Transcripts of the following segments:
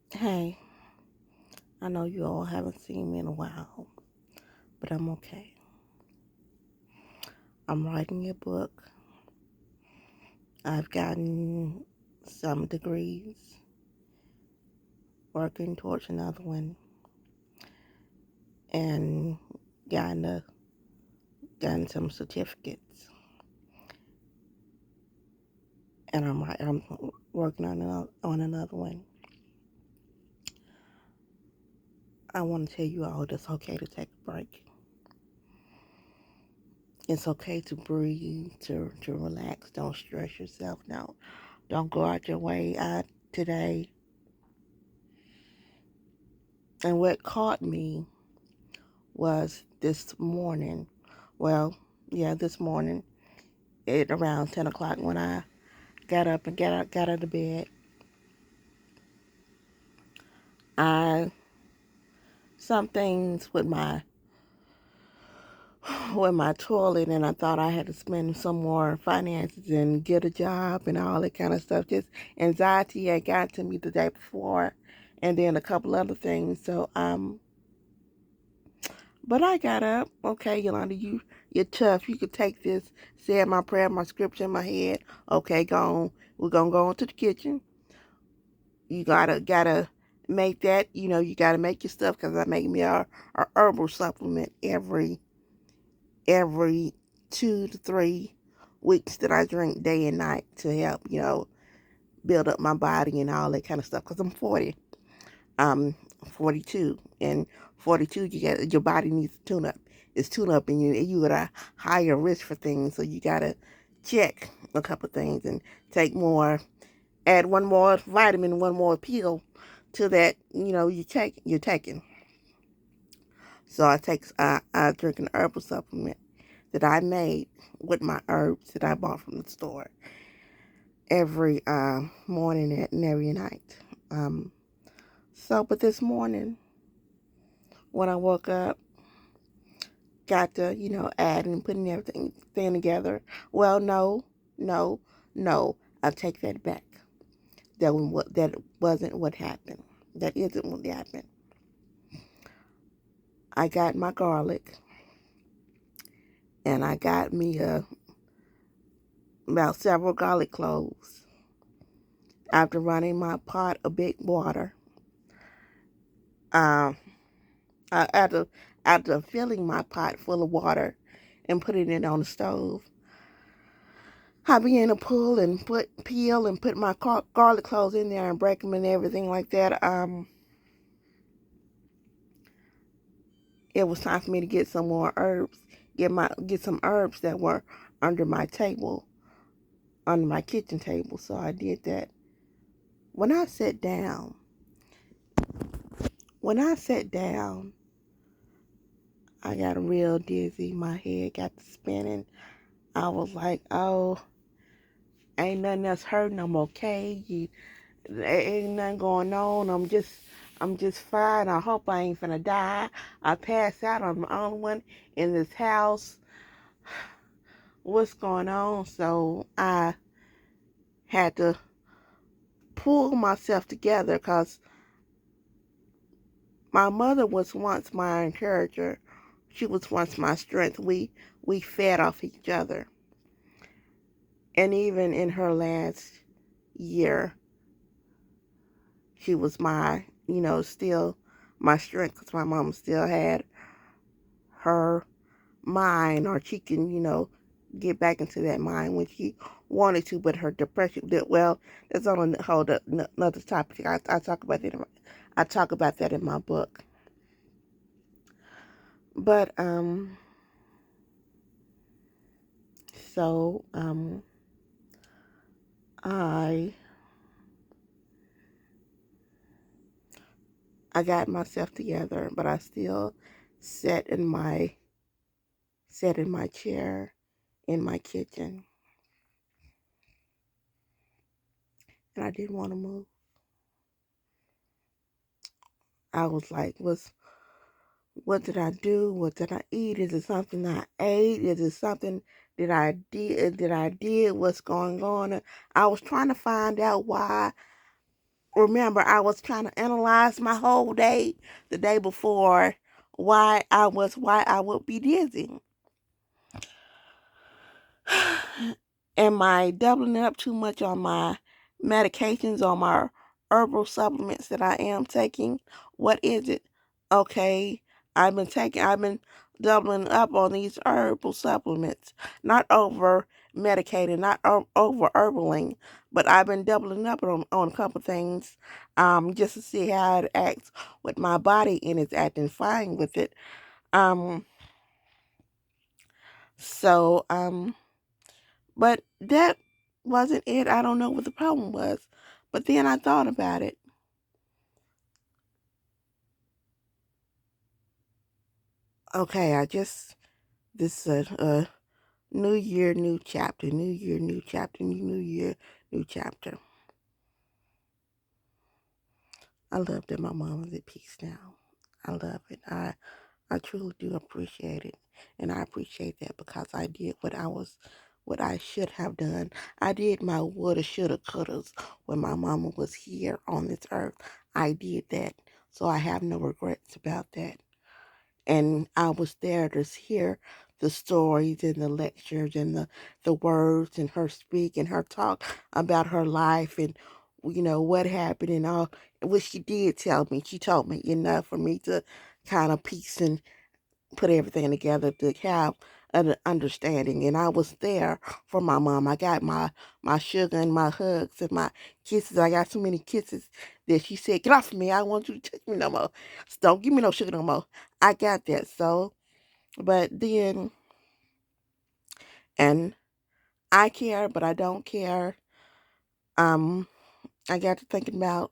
Hey, I know you all haven't seen me in a while, but I'm okay. I'm writing a book. I've gotten some degrees, working towards another one, and gotten, a, gotten some certificates. And I'm working on another one. I want to tell you all it's okay to take a break. It's okay to breathe, to relax. Don't stress yourself. No, don't go out your way today. And what caught me was this morning. Well, yeah, this morning at around 10 o'clock when I got up and got out of bed. I some things with my toilet, and I thought I had to spend some more finances and get a job and all that kind of stuff. Just anxiety had got to me the day before, and then a couple other things. But I got up. Okay, Yolanda, you're tough. You could take this. Said my prayer, my scripture in my head. Okay, go on. We're gonna go into the kitchen. You gotta make that. You gotta make your stuff because I make me a herbal supplement every 2 to 3 weeks that I drink day and night to help build up my body and all that kind of stuff. Because I'm 40. I'm 42, and 42, your body needs to tune up. It's tune up, and you got a higher risk for things, so you gotta check a couple things and take more. Add one more vitamin, one more pill to that. You're taking. So I drink an herbal supplement that I made with my herbs that I bought from the store every morning and every night. Um, but this morning when I woke up, got to, adding and putting everything together. Well, no, no, no. I take that back. That wasn't what happened. That isn't what happened. I got my garlic, and I got me about several garlic cloves. After running my pot of big water, um, after filling my pot full of water and putting it on the stove, I began to peel and put my garlic cloves in there and break them and everything like that. It was time for me to get some more herbs, get some herbs that were under my table, under my kitchen table. So I did that. When I sat down, when I sat down, I got real dizzy. My head got to spinning. I was like, "Oh, ain't nothing else hurting. I'm okay. Ain't nothing going on. I'm just fine. I hope I ain't finna die. I passed out. I'm the only one in this house. What's going on?" So I had to pull myself together because my mother was once my encourager. She was once my strength. We fed off each other. And even in her last year, she was still my strength because my mom still had her mind, or she can, get back into that mind when she wanted to. But her depression, well, that's on a whole another topic. I talk about that. I talk about that in my book. But so I I got myself together, but I still sat in my chair in my kitchen, and I didn't want to move. I was like, what did I do? What did I eat? Is it something I ate? Is it something that I did? What's going on? I was trying to find out why remember I was trying to analyze my whole day the day before why I would be dizzy. Am I doubling up too much on my medications, on my herbal supplements that I am taking? What is it? Okay, I've been doubling up on these herbal supplements, not over medicating, not over herbaling, but I've been doubling up on a couple things, just to see how it acts with my body, and it's acting fine with it. Um, so, but that wasn't it. I don't know what the problem was. But then I thought about it. Okay, this new year, new chapter, new year, new chapter, new year, new chapter. I love that my mom is at peace now. I love it. I truly do appreciate it. And I appreciate that because I did what I should have done. I did my woulda, shoulda, couldas when my mama was here on this earth. I did that. So I have no regrets about that. And I was there to hear the stories and the lectures and the words and her speak and her talk about her life and what happened and all. What she did tell me, she told me enough for me to kind of piece and put everything together to have an understanding. And I was there for my mom. I got my sugar and my hugs and my kisses. I got so many kisses that she said, "Get off of me. I don't want you to touch me no more. So don't give me no sugar no more." I got that. So, but then, and I care, but I don't care. Um, I got to thinking about,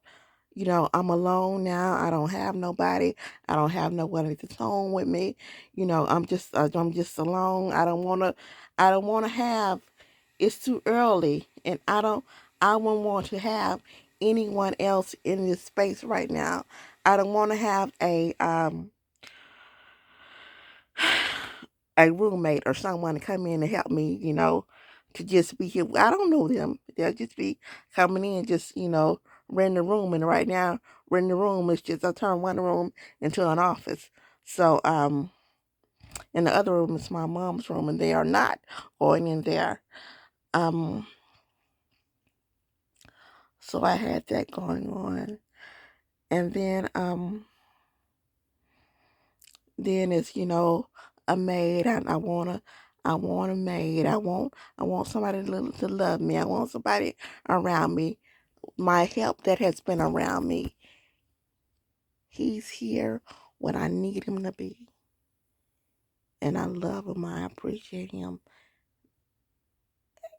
I'm alone now. I don't have nobody. I don't have nobody that's home with me. I'm just alone. I don't wanna have. It's too early, and I won't want to have anyone else in this space right now. I don't want to have a roommate or someone to come in and help me, to just be here. I don't know them. They'll just be coming in, just, rent the room. And right now, rent the room is just, I turn one room into an office. So, and the other room is my mom's room, and they are not going in there. Um, so I had that going on. And then it's, a maid. I want a maid. I want somebody to love me. I want somebody around me. My help that has been around me. He's here when I need him to be. And I love him. I appreciate him.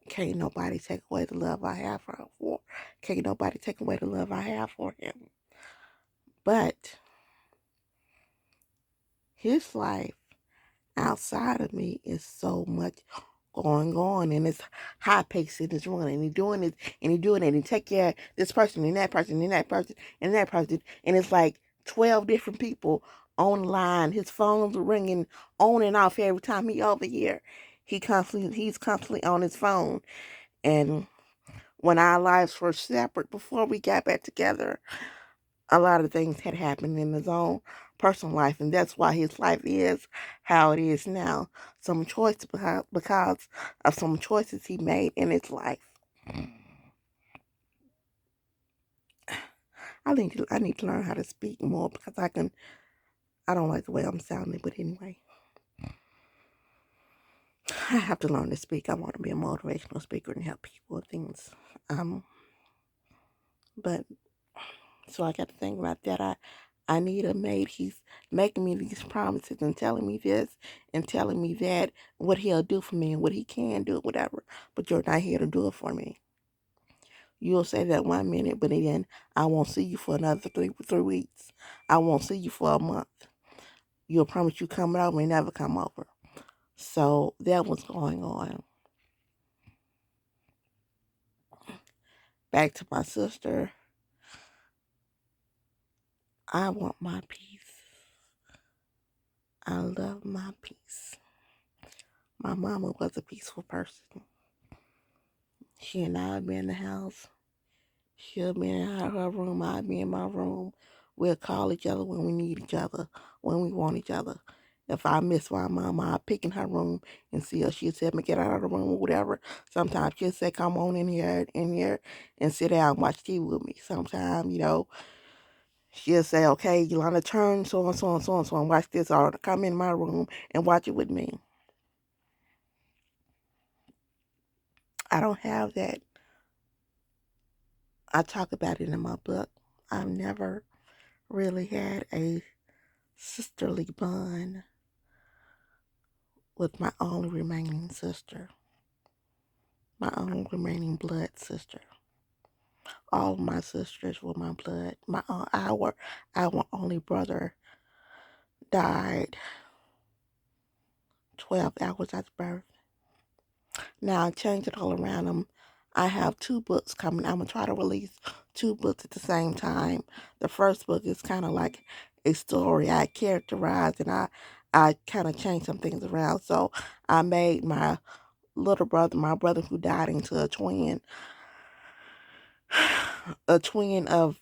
Can't nobody take away the love I have for. Can't nobody take away the love I have for him. But his life outside of me is so much going on, and it's high paced and it's running and he's doing it and he's doing it and he take care of this person and that person and that person and that person, and it's like 12 different people online. His phone's ringing on and off every time he over here. He's constantly on his phone. And when our lives were separate before we got back together, a lot of things had happened in his own personal life, and that's why his life is how it is now. Some choice because of some choices he made in his life. I need to learn how to speak more because I don't like the way I'm sounding, but anyway. I have to learn to speak. I want to be a motivational speaker and help people with things. Um, but so I got to think about that. I need a mate. He's making me these promises and telling me this and telling me that, what he'll do for me and what he can do, whatever. But you're not here to do it for me. You'll say that 1 minute, but then I won't see you for another three weeks. I won't see you for a month. You'll promise you coming over and never come over. So that was going on. Back to my sister. I want my peace. I love my peace. My mama was a peaceful person. She and I would be in the house She'll be in her room, I'll be in my room. We'll call each other when we need each other, when we want each other. If I miss my mom, I'll pick in her room and see her. She'll tell me get out of the room or whatever. Sometimes she'll say, come on in here and sit down and watch TV with me. Sometimes, she'll say, okay, Yolanda, turn so and so and so and so and watch this, or come in my room and watch it with me. I don't have that. I talk about it in my book. I've never really had a sisterly bond with my only remaining sister, my only remaining blood sister. All of my sisters were my blood. Our only brother died 12 hours after birth. Now I changed it all around them. I have 2 books coming. I'm gonna try to release 2 books at the same time. The first book is kind of like a story I characterized, and I kind of changed some things around. So I made my little brother, my brother who died, into a twin of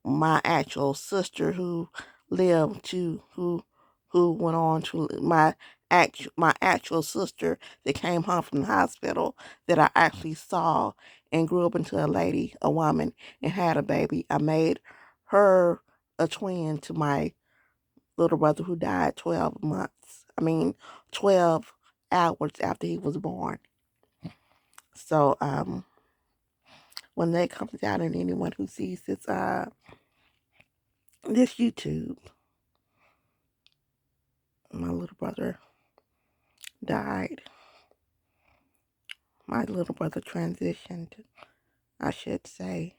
my actual sister who lived to who went on to my actual sister that came home from the hospital, that I actually saw and grew up into a lady, a woman, and had a baby. I made her a twin to my little brother who died 12 hours after he was born. So when that comes out, and anyone who sees this YouTube, my little brother died. My little brother transitioned, I should say,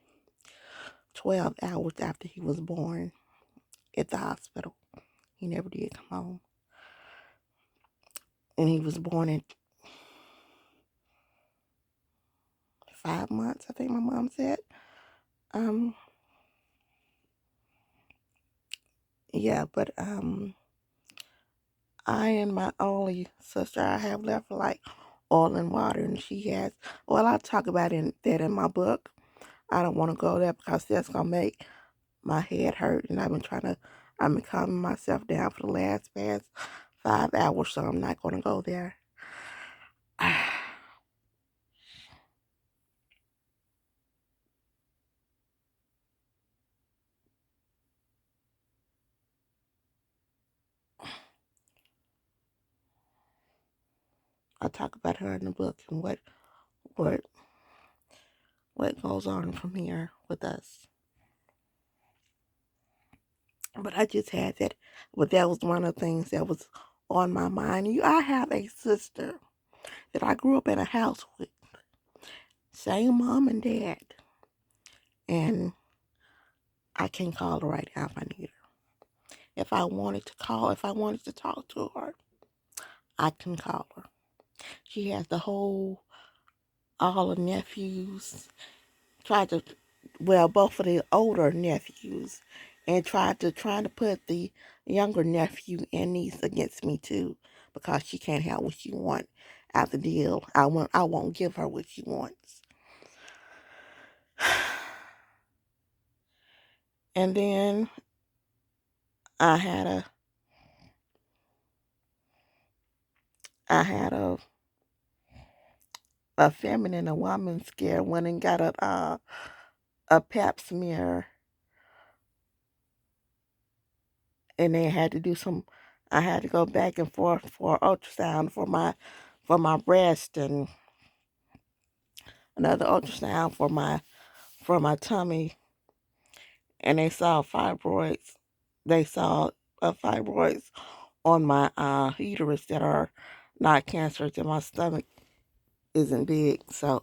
12 hours after he was born at the hospital. He never did come home. And he was born in 5 months, I think my mom said. Um, yeah, but I and my only sister I have left are like oil and water, and she has. Well, I talk about that in my book. I don't want to go there because that's gonna make my head hurt, and I've been calming myself down for the past 5 hours, so I'm not gonna go there. I talk about her in the book and what what goes on from here with us. But I just had that. But that was one of the things that was on my mind. I have a sister that I grew up in a house with, same mom and dad, and I can call her right now if I need her. If I wanted to talk to her, I can call her. She has all the nephews, tried to, well, both of the older nephews, and trying to put the younger nephew and niece against me too, because she can't have what she wants out the deal. I won't give her what she wants. And then I had a I had a feminine, a woman scare, went and got a pap smear, and they had to do some. I had to go back and forth for ultrasound for my breast, and another ultrasound for my tummy, and they saw fibroids. They saw fibroids on my uterus that are not cancerous, and my stomach isn't big. So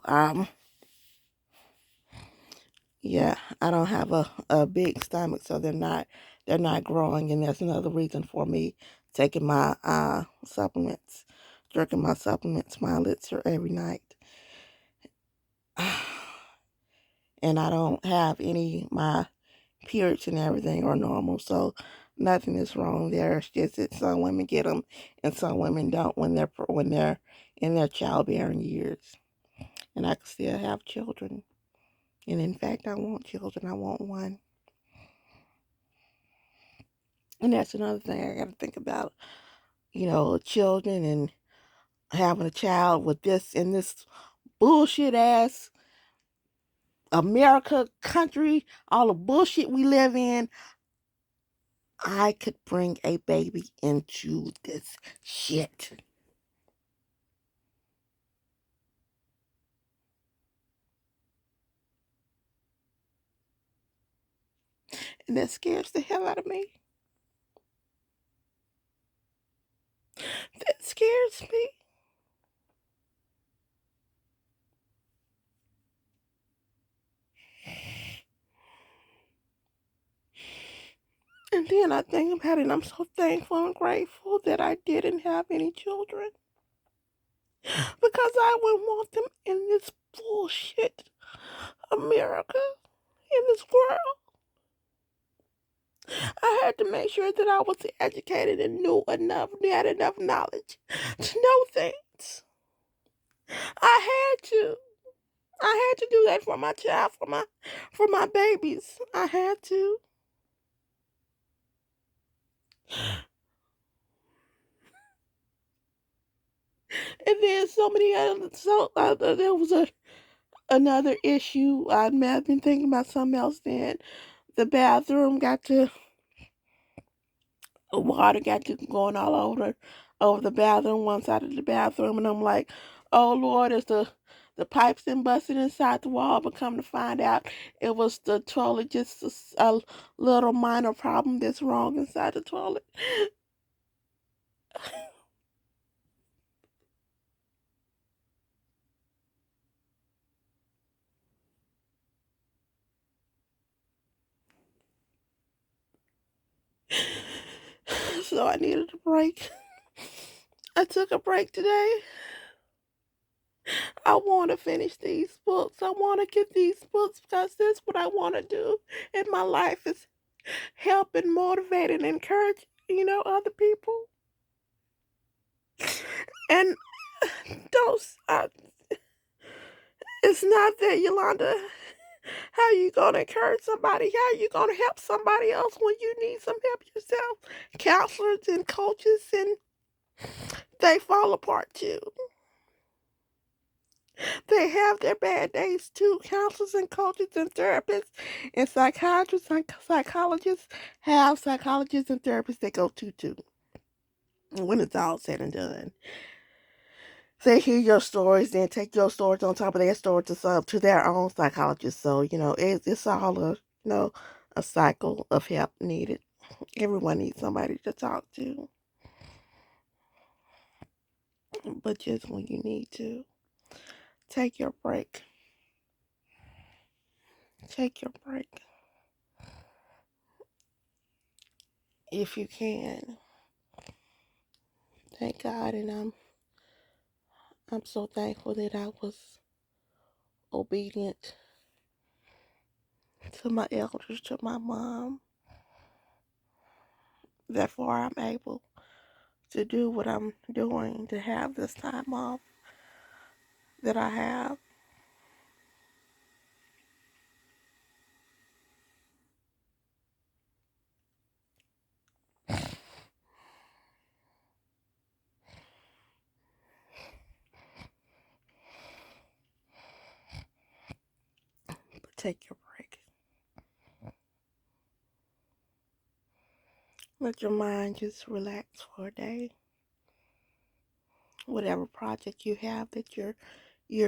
yeah, I don't have a big stomach, so they're not growing, and that's another reason for me taking my supplements, drinking my supplements, my elixir every night. And I don't have my periods and everything are normal, so nothing is wrong there. It's just that some women get them and some women don't when they're in their childbearing years. And I can still have children, And in fact, I want children. I want one. And that's another thing I got to think about, children and having a child with this in this bullshit ass America country, all the bullshit we live in. I could bring a baby into this shit. And that scares the hell out of me. That scares me. And then I think about it and I'm so thankful and grateful that I didn't have any children. Because I wouldn't want them in this bullshit America, in this world. I had to make sure that I was educated and had enough knowledge to know things. I had to. I had to do that for my child, for my babies. I had to. And then so many other, there was another issue. I may have been thinking about something else then. The bathroom got to, water got to going all over the bathroom, one side of the bathroom, and I'm like, oh Lord, is the pipes been busted inside the wall? But come to find out, it was the toilet, just a little minor problem that's wrong inside the toilet. So I needed a break. I took a break today. I want to finish these books. I want to get these books because that's what I want to do in my life is help and motivate and encourage, other people. And those, it's not that, Yolanda. How you gonna encourage somebody? How you gonna help somebody else when you need some help yourself? Counselors and coaches, and they fall apart too. They have their bad days too. Counselors and coaches and therapists and psychiatrists and psychologists have psychologists and therapists they go to too. When it's all said and done, they hear your stories, then take your stories on top of their stories to their own psychologist. So it's all a cycle of help needed. Everyone needs somebody to talk to, but just when you need to, take your break. Take your break if you can. Thank God, and I'm so thankful that I was obedient to my elders, to my mom. Therefore, I'm able to do what I'm doing, to have this time off that I have. But take your break. Let your mind just relax for a day. Whatever project you have that you're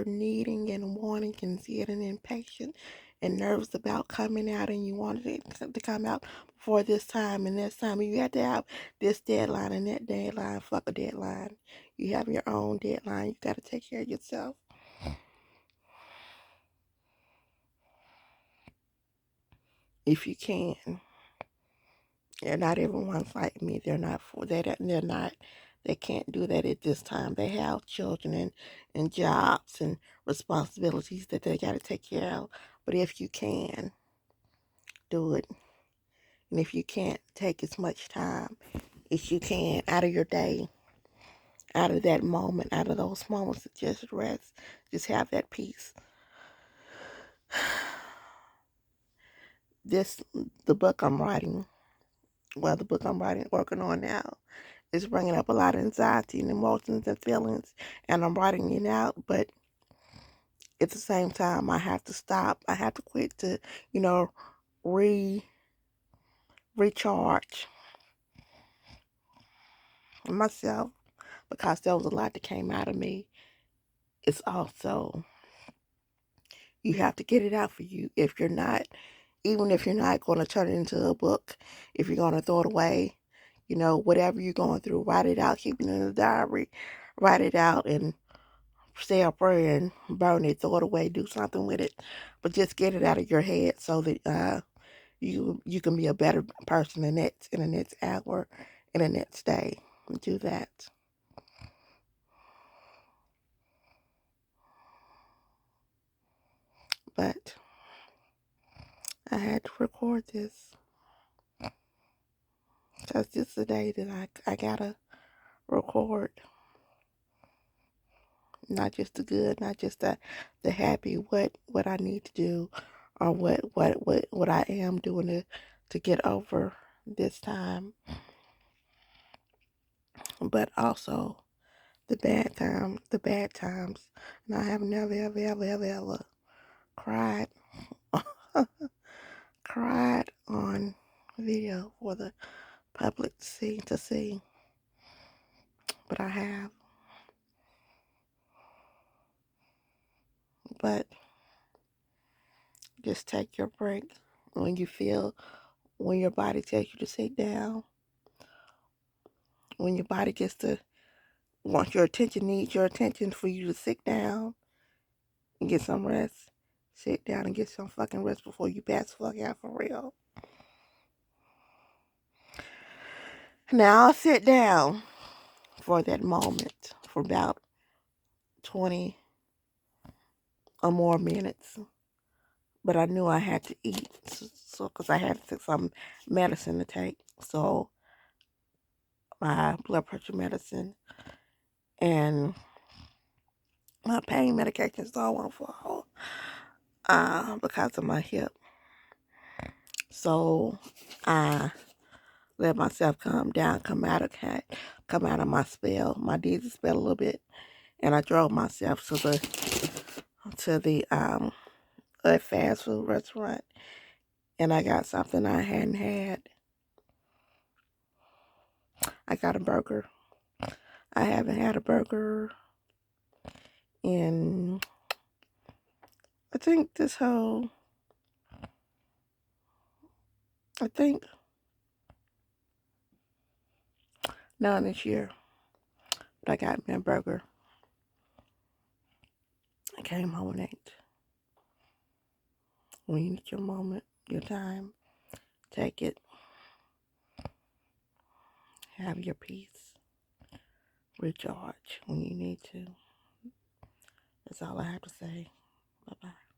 needing and wanting and getting impatient and nervous about coming out, and you wanted it to come out before this time and this time. You have to have this deadline and that deadline. Fuck a deadline. You have your own deadline. You got to take care of yourself. If you can. And not everyone's like me. They can't do that at this time. They have children and jobs and responsibilities that they got to take care of. But if you can, do it. And if you can't take as much time as you can out of your day, out of that moment, out of those moments to just rest, just have that peace. the book I'm writing, well, the book I'm writing, working on now, is bringing up a lot of anxiety and emotions and feelings, and I'm writing it out, but at the same time, I have to stop. I have to quit to, you know, re recharge myself because there was a lot that came out of me. It's also, you have to get it out for you. If you're not, even if you're not going to turn it into a book, if you're going to throw it away, you know, whatever you're going through, write it out, keep it in a diary, write it out, and say a prayer and burn it, throw it away, do something with it. But just get it out of your head so that you can be a better person in the next hour, in the next day. Do that. But I had to record this because this is the day that I gotta record. Not just the good, not just the happy, what I need to do, or what I am doing to get over this time, but also the bad times. And I have never ever ever ever ever cried cried on video for the public to see, but I have. But just take your break when you feel, when your body tells you to sit down, when your body gets to want your attention, needs your attention for you to sit down and get some rest. Sit down and get some fucking rest before you pass the fuck out for real. Now I'll sit down for that moment for about 20 or more minutes. But I knew I had to eat, so because I had to take some medicine to take. So my blood pressure medicine and my pain medication, so I won't fall because of my hip. So I let myself calm down, come out of my spell, my dizzy spell a little bit, and I drove myself to the a fast food restaurant, and I got something I hadn't had. I got a burger. I haven't had a burger in, I think I think not this year, but I got me a burger. I came home and ate. When you need your moment, your time, take it. Have your peace. Recharge when you need to. That's all I have to say. Bye-bye.